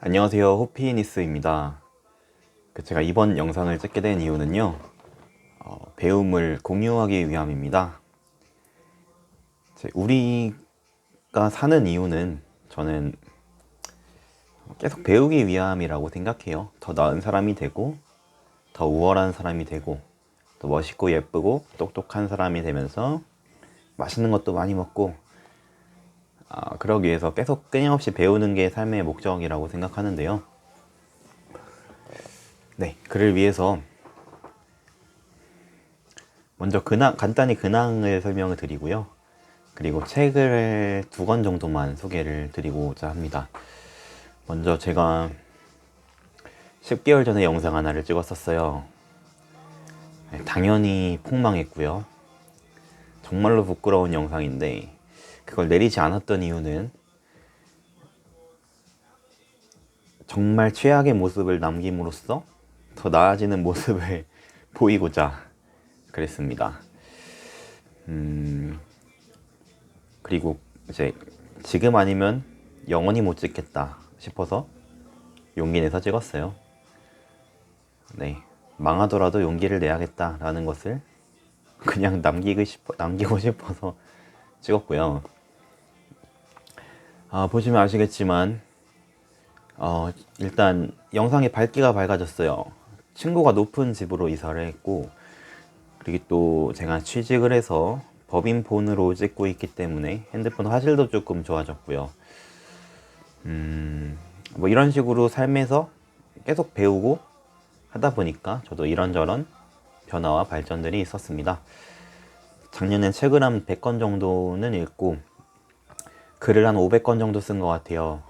안녕하세요, 호피니스입니다. 제가 이번 영상을 찍게 된 이유는요, 배움을 공유하기 위함입니다. 우리가 사는 이유는 저는 계속 배우기 위함이라고 생각해요. 더 나은 사람이 되고, 더 우월한 사람이 되고, 더 멋있고 예쁘고 똑똑한 사람이 되면서 맛있는 것도 많이 먹고, 그러기 위해서 계속 끊임없이 배우는 게 삶의 목적이라고 생각하는데요. 네, 그를 위해서 먼저 간단히 근황을 설명을 드리고요. 그리고 책을 2권 정도만 소개를 드리고자 합니다. 먼저 제가 10개월 전에 영상 하나를 찍었었어요. 당연히 폭망했고요. 정말로 부끄러운 영상인데 그걸 내리지 않았던 이유는 정말 최악의 모습을 남김으로써 더 나아지는 모습을 보이고자 그랬습니다. 그리고 이제 지금 아니면 영원히 못 찍겠다 싶어서 용기 내서 찍었어요. 네, 망하더라도 용기를 내야겠다라는 것을 그냥 남기고 싶어서 찍었고요. 보시면 아시겠지만 일단 영상의 밝기가 밝아졌어요. 친구가 높은 집으로 이사를 했고, 그리고 또 제가 취직을 해서 법인폰으로 찍고 있기 때문에 핸드폰 화질도 조금 좋아졌고요. 뭐 이런 식으로 삶에서 계속 배우고 하다 보니까 저도 이런저런 변화와 발전들이 있었습니다. 작년엔 책을 한 100권 정도는 읽고 글을 한 500권 정도 쓴 것 같아요.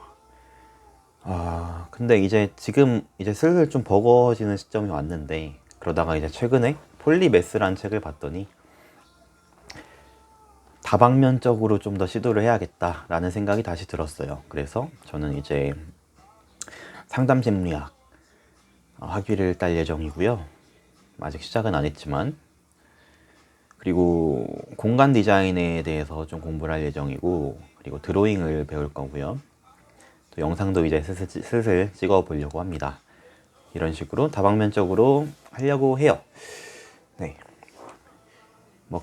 근데 지금 슬슬 좀 버거워지는 시점이 왔는데, 그러다가 이제 최근에 폴리매스라는 책을 봤더니 다방면적으로 좀 더 시도를 해야겠다라는 생각이 다시 들었어요. 그래서 저는 이제 상담심리학 학위를 딸 예정이고요. 아직 시작은 안 했지만, 그리고 공간 디자인에 대해서 좀 공부를 할 예정이고, 그리고 드로잉을 배울 거고요. 또 영상도 이제 슬슬 찍어 보려고 합니다. 이런 식으로 다방면적으로 하려고 해요. 네. 뭐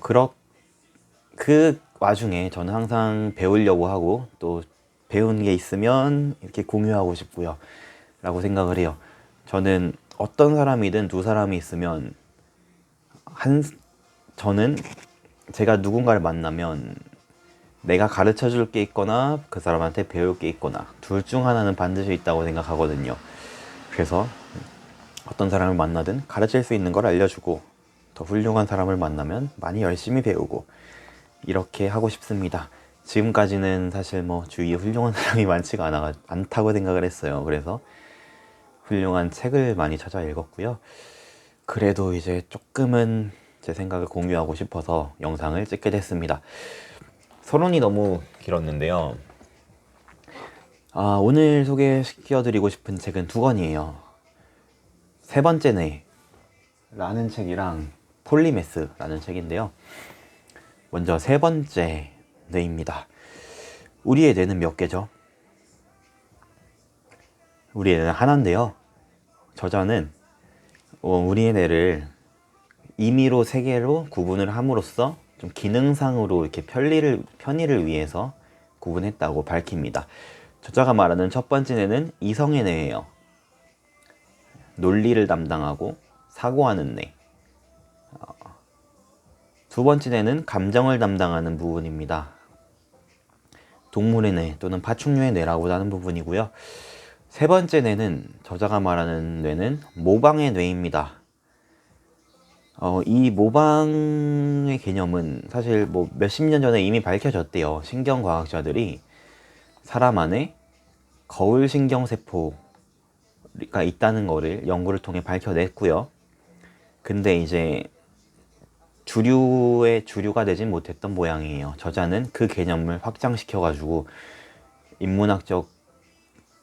그 와중에 저는 항상 배우려고 하고, 또 배운 게 있으면 이렇게 공유하고 싶고요 라고 생각을 해요. 저는 어떤 사람이든 두 사람이 있으면 저는 제가 누군가를 만나면 내가 가르쳐 줄 게 있거나 그 사람한테 배울 게 있거나 둘 중 하나는 반드시 있다고 생각하거든요. 그래서 어떤 사람을 만나든 가르칠 수 있는 걸 알려주고, 더 훌륭한 사람을 만나면 많이 열심히 배우고, 이렇게 하고 싶습니다. 지금까지는 사실 뭐 주위에 훌륭한 사람이 많지가 않다고 생각을 했어요. 그래서 훌륭한 책을 많이 찾아 읽었고요. 그래도 이제 조금은 제 생각을 공유하고 싶어서 영상을 찍게 됐습니다. 서론이 너무 길었는데요. 오늘 소개시켜드리고 싶은 책은 2권이에요. 세 번째 뇌라는 책이랑 폴리매스라는 책인데요. 먼저 세 번째 뇌입니다. 우리의 뇌는 몇 개죠? 우리의 뇌는 하나인데요. 저자는 우리의 뇌를 임의로 3개로 구분을 함으로써 좀 기능상으로 이렇게 편의를 위해서 구분했다고 밝힙니다. 저자가 말하는 첫 번째 뇌는 이성의 뇌예요. 논리를 담당하고 사고하는 뇌. 두 번째 뇌는 감정을 담당하는 부분입니다. 동물의 뇌 또는 파충류의 뇌라고 하는 부분이고요. 세 번째 뇌는, 저자가 말하는 뇌는 모방의 뇌입니다. 이 모방의 개념은 사실 뭐 몇십 년 전에 이미 밝혀졌대요. 신경과학자들이 사람 안에 거울신경세포가 있다는 거를 연구를 통해 밝혀냈고요. 근데 이제 주류가 되진 못했던 모양이에요. 저자는 그 개념을 확장시켜가지고 인문학적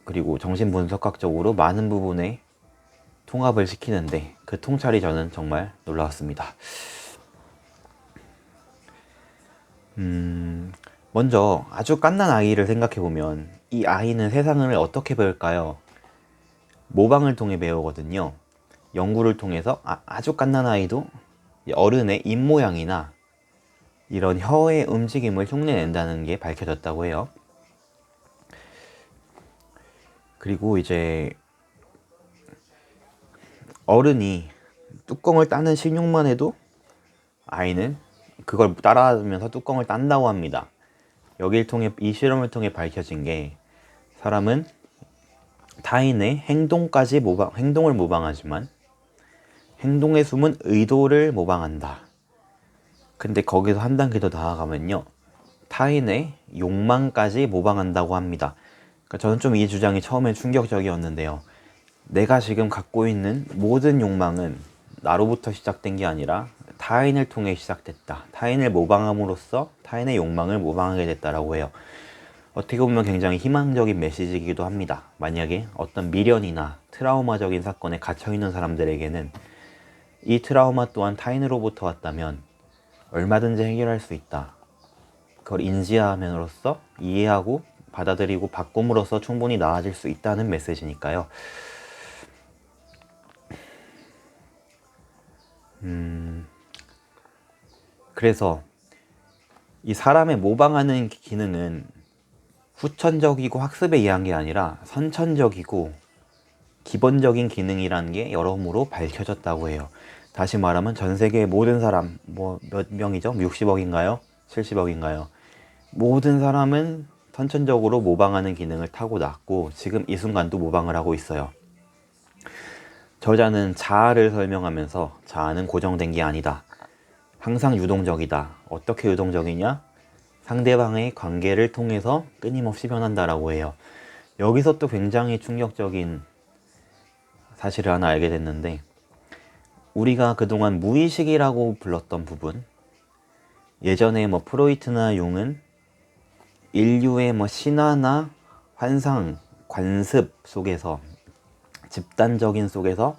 그리고 정신분석학적으로 많은 부분에 통합을 시키는데, 그 통찰이 저는 정말 놀라웠습니다. 먼저 아주 갓난 아이를 생각해보면 이 아이는 세상을 어떻게 배울까요? 모방을 통해 배우거든요. 연구를 통해서 아주 갓난 아이도 어른의 입모양이나 이런 혀의 움직임을 흉내낸다는 게 밝혀졌다고 해요. 그리고 이제 어른이 뚜껑을 따는 신용만 해도 아이는 그걸 따라하면서 뚜껑을 딴다고 합니다. 이 실험을 통해 밝혀진 게 사람은 타인의 행동을 모방하지만 행동에 숨은 의도를 모방한다. 근데 거기서 한 단계 더 나아가면요, 타인의 욕망까지 모방한다고 합니다. 그러니까 저는 좀 이 주장이 처음엔 충격적이었는데요. 내가 지금 갖고 있는 모든 욕망은 나로부터 시작된 게 아니라 타인을 통해 시작됐다. 타인을 모방함으로써 타인의 욕망을 모방하게 됐다라고 해요. 어떻게 보면 굉장히 희망적인 메시지이기도 합니다. 만약에 어떤 미련이나 트라우마적인 사건에 갇혀있는 사람들에게는 이 트라우마 또한 타인으로부터 왔다면 얼마든지 해결할 수 있다. 그걸 인지함으로써 이해하고 받아들이고 바꿈으로써 충분히 나아질 수 있다는 메시지니까요. 그래서 이 사람의 모방하는 기능은 후천적이고 학습에 의한 게 아니라 선천적이고 기본적인 기능이라는 게 여러모로 밝혀졌다고 해요. 다시 말하면 전 세계의 모든 사람, 몇 명이죠? 60억인가요? 70억인가요? 모든 사람은 선천적으로 모방하는 기능을 타고났고 지금 이 순간도 모방을 하고 있어요. 저자는 자아를 설명하면서 자아는 고정된 게 아니다. 항상 유동적이다. 어떻게 유동적이냐? 상대방의 관계를 통해서 끊임없이 변한다라고 해요. 여기서 또 굉장히 충격적인 사실을 하나 알게 됐는데, 우리가 그동안 무의식이라고 불렀던 부분, 예전에 프로이트나 융은 인류의 신화나 환상, 관습 속에서, 집단적인 속에서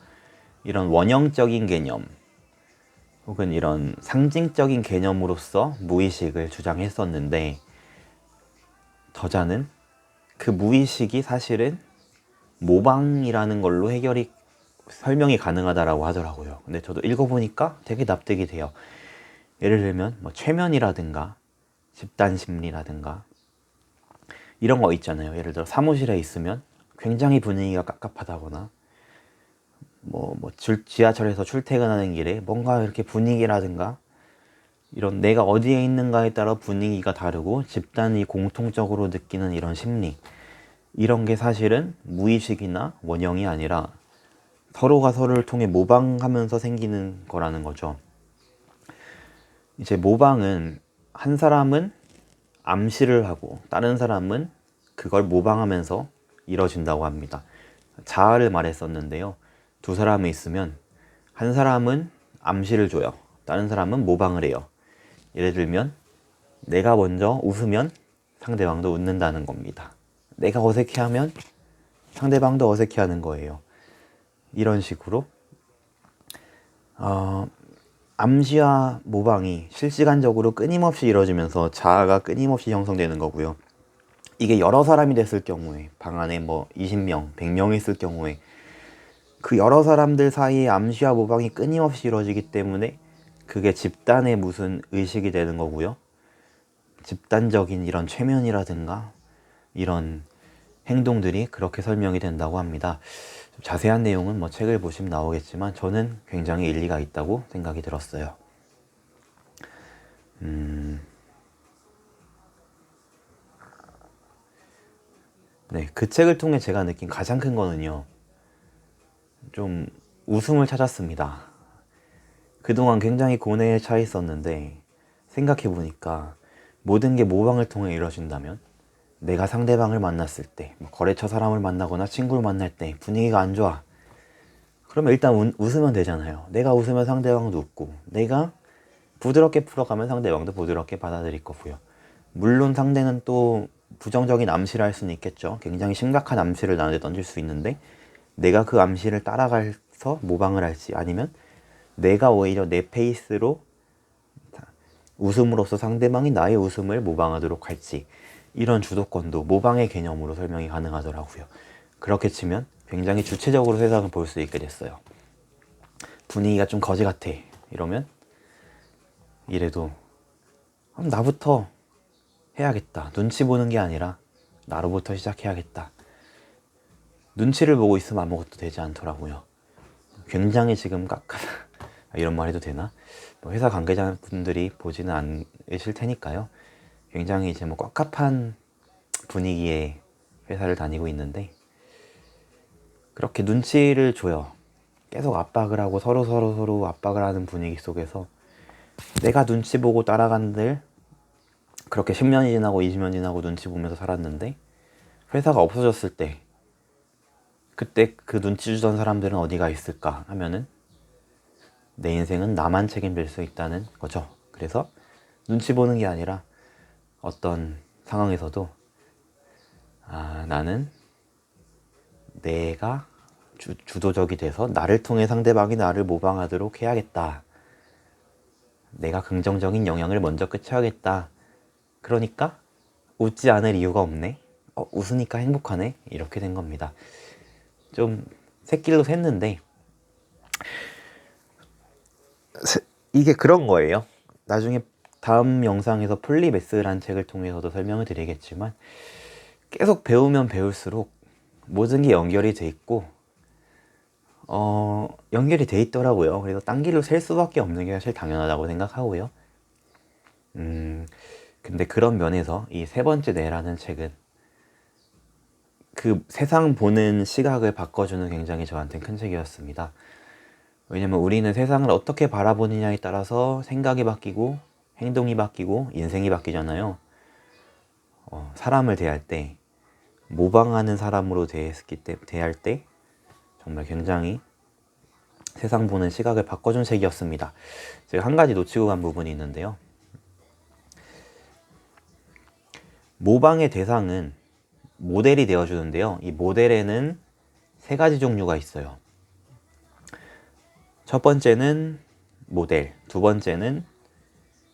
이런 원형적인 개념 혹은 이런 상징적인 개념으로서 무의식을 주장했었는데, 저자는 그 무의식이 사실은 모방이라는 걸로 설명이 가능하다라고 하더라고요. 근데 저도 읽어보니까 되게 납득이 돼요. 예를 들면 최면이라든가 집단심리라든가 이런 거 있잖아요. 예를 들어 사무실에 있으면 굉장히 분위기가 깝깝하다거나 지하철에서 출퇴근하는 길에 뭔가 이렇게 분위기라든가 이런 내가 어디에 있는가에 따라 분위기가 다르고 집단이 공통적으로 느끼는 이런 심리, 이런 게 사실은 무의식이나 원형이 아니라 서로가 서로를 통해 모방하면서 생기는 거라는 거죠. 이제 모방은 한 사람은 암시를 하고 다른 사람은 그걸 모방하면서 이뤄진다고 합니다. 자아를 말했었는데요. 두 사람이 있으면 한 사람은 암시를 줘요. 다른 사람은 모방을 해요. 예를 들면 내가 먼저 웃으면 상대방도 웃는다는 겁니다. 내가 어색해하면 상대방도 어색해하는 거예요. 이런 식으로 암시와 모방이 실시간적으로 끊임없이 이루어지면서 자아가 끊임없이 형성되는 거고요. 이게 여러 사람이 됐을 경우에, 방 안에 20명, 100명이 있을 경우에 그 여러 사람들 사이에 암시와 모방이 끊임없이 이루어지기 때문에 그게 집단의 무슨 의식이 되는 거고요. 집단적인 이런 최면이라든가 이런 행동들이 그렇게 설명이 된다고 합니다. 자세한 내용은 책을 보시면 나오겠지만 저는 굉장히 일리가 있다고 생각이 들었어요. 네, 그 책을 통해 제가 느낀 가장 큰 거는요, 좀 웃음을 찾았습니다. 그동안 굉장히 고뇌에 차 있었는데 생각해보니까 모든 게 모방을 통해 이루어진다면 내가 상대방을 만났을 때, 거래처 사람을 만나거나 친구를 만날 때 분위기가 안 좋아. 그러면 일단 웃으면 되잖아요. 내가 웃으면 상대방도 웃고, 내가 부드럽게 풀어가면 상대방도 부드럽게 받아들일 거고요. 물론 상대는 또 부정적인 암시를 할 수는 있겠죠. 굉장히 심각한 암시를 나한테 던질 수 있는데 내가 그 암시를 따라가서 모방을 할지, 아니면 내가 오히려 내 페이스로 웃음으로써 상대방이 나의 웃음을 모방하도록 할지, 이런 주도권도 모방의 개념으로 설명이 가능하더라고요. 그렇게 치면 굉장히 주체적으로 세상을 볼 수 있게 됐어요. 분위기가 좀 거지 같아 이러면 이래도 나부터 해야겠다. 눈치 보는 게 아니라 나로부터 시작해야겠다. 눈치를 보고 있으면 아무것도 되지 않더라고요. 굉장히 지금 깝깝 이런 말 해도 되나? 뭐 회사 관계자분들이 보지는 않으실 테니까요. 굉장히 이제 뭐 깝깝한 분위기의 회사를 다니고 있는데 그렇게 눈치를 줘요. 계속 압박을 하고 서로 압박을 하는 분위기 속에서 내가 눈치 보고 따라간들 그렇게 10년이 지나고 20년 지나고 눈치 보면서 살았는데 회사가 없어졌을 때 그때 그 눈치 주던 사람들은 어디가 있을까 하면은 내 인생은 나만 책임질 수 있다는 거죠. 그래서 눈치 보는 게 아니라 어떤 상황에서도 나는 내가 주도적이 돼서 나를 통해 상대방이 나를 모방하도록 해야겠다. 내가 긍정적인 영향을 먼저 끼쳐야겠다. 그러니까 웃지 않을 이유가 없네. 웃으니까 행복하네. 이렇게 된 겁니다. 좀 새길로 샜는데 이게 그런 거예요. 나중에 다음 영상에서 폴리메스라는 책을 통해서도 설명을 드리겠지만 계속 배우면 배울수록 모든 게 연결이 돼 있고 연결이 돼 있더라고요. 그래서 딴 길로 셀 수밖에 없는 게 사실 당연하다고 생각하고요. 근데 그런 면에서 이 세 번째 뇌라는 책은 그 세상 보는 시각을 바꿔주는 굉장히 저한테는 큰 책이었습니다. 왜냐면 우리는 세상을 어떻게 바라보느냐에 따라서 생각이 바뀌고 행동이 바뀌고 인생이 바뀌잖아요. 사람을 대할 때 모방하는 사람으로 대할 때 정말 굉장히 세상 보는 시각을 바꿔준 책이었습니다. 제가 한 가지 놓치고 간 부분이 있는데요. 모방의 대상은 모델이 되어주는데요. 이 모델에는 세 가지 종류가 있어요. 첫 번째는 모델, 두 번째는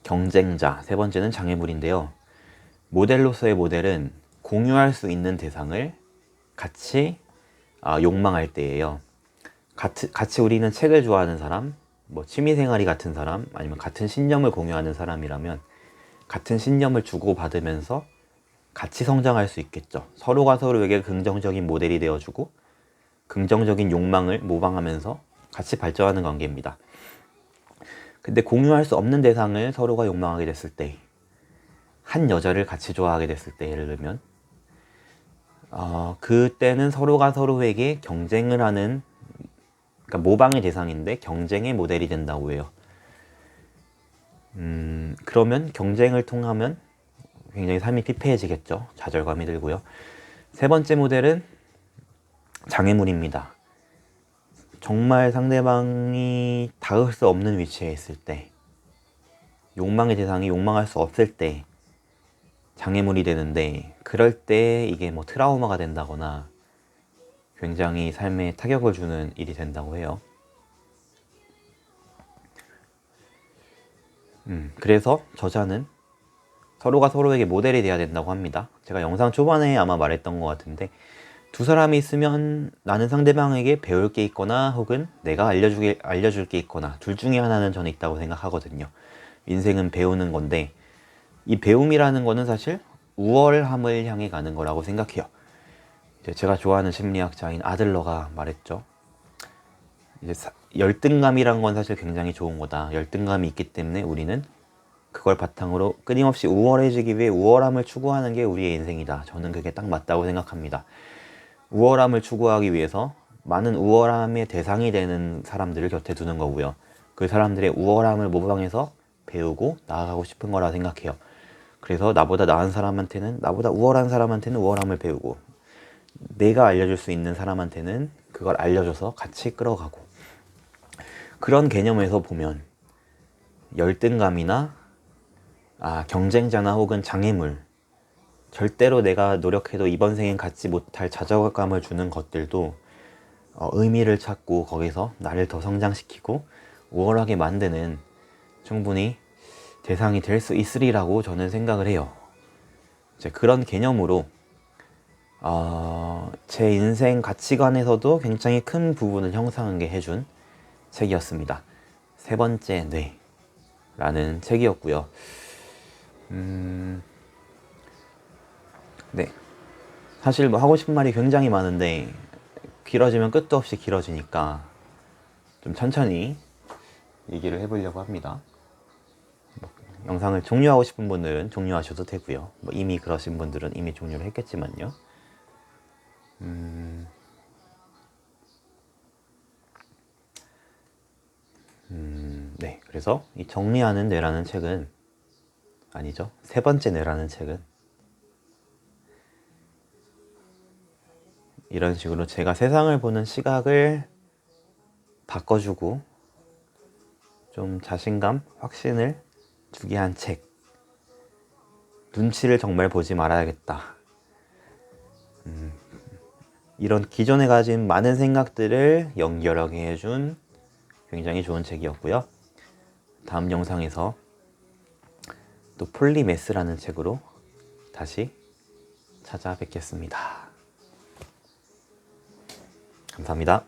경쟁자, 세 번째는 장애물인데요. 모델로서의 모델은 공유할 수 있는 대상을 같이 욕망할 때예요. 같이 우리는 책을 좋아하는 사람, 뭐 취미생활이 같은 사람, 아니면 같은 신념을 공유하는 사람이라면 같은 신념을 주고받으면서 같이 성장할 수 있겠죠. 서로가 서로에게 긍정적인 모델이 되어주고 긍정적인 욕망을 모방하면서 같이 발전하는 관계입니다. 근데 공유할 수 없는 대상을 서로가 욕망하게 됐을 때, 한 여자를 같이 좋아하게 됐을 때 예를 들면 그때는 서로가 서로에게 경쟁을 하는, 그러니까 모방의 대상인데 경쟁의 모델이 된다고 해요. 그러면 경쟁을 통하면 굉장히 삶이 피폐해지겠죠. 좌절감이 들고요. 세 번째 모델은 장애물입니다. 정말 상대방이 닿을 수 없는 위치에 있을 때, 욕망의 대상이 욕망할 수 없을 때 장애물이 되는데, 그럴 때 이게 뭐 트라우마가 된다거나 굉장히 삶에 타격을 주는 일이 된다고 해요. 그래서 저자는 서로가 서로에게 모델이 돼야 된다고 합니다. 제가 영상 초반에 아마 말했던 것 같은데, 두 사람이 있으면 나는 상대방에게 배울 게 있거나 혹은 내가 알려줄 게 있거나 둘 중에 하나는 저는 있다고 생각하거든요. 인생은 배우는 건데 이 배움이라는 거는 사실 우월함을 향해 가는 거라고 생각해요. 제가 좋아하는 심리학자인 아들러가 말했죠. 이제 열등감이란 건 사실 굉장히 좋은 거다. 열등감이 있기 때문에 우리는 그걸 바탕으로 끊임없이 우월해지기 위해 우월함을 추구하는 게 우리의 인생이다. 저는 그게 딱 맞다고 생각합니다. 우월함을 추구하기 위해서 많은 우월함의 대상이 되는 사람들을 곁에 두는 거고요. 그 사람들의 우월함을 모방해서 배우고 나아가고 싶은 거라 생각해요. 그래서 나보다 나은 사람한테는, 나보다 우월한 사람한테는 우월함을 배우고 내가 알려줄 수 있는 사람한테는 그걸 알려줘서 같이 끌어가고, 그런 개념에서 보면 열등감이나 경쟁자나 혹은 장애물, 절대로 내가 노력해도 이번 생엔 갖지 못할 좌절감을 주는 것들도 의미를 찾고 거기서 나를 더 성장시키고 우월하게 만드는 충분히 대상이 될 수 있으리라고 저는 생각을 해요. 이제 그런 개념으로 제 인생 가치관에서도 굉장히 큰 부분을 형성하게 해준 책이었습니다. 세 번째 뇌라는 책이었고요. 네. 사실 뭐 하고 싶은 말이 굉장히 많은데 길어지면 끝도 없이 길어지니까 좀 천천히 얘기를 해보려고 합니다. 영상을 종료하고 싶은 분들은 종료하셔도 되고요. 뭐 이미 그러신 분들은 이미 종료를 했겠지만요. 네. 그래서 이 정리하는 뇌라는 책은 아니죠. 세 번째 뇌라는 책은 이런 식으로 제가 세상을 보는 시각을 바꿔주고 좀 자신감, 확신을 주게 한 책. 눈치를 정말 보지 말아야겠다. 이런 기존에 가진 많은 생각들을 연결하게 해준 굉장히 좋은 책이었고요. 다음 영상에서 또 폴리메스라는 책으로 다시 찾아뵙겠습니다. 감사합니다.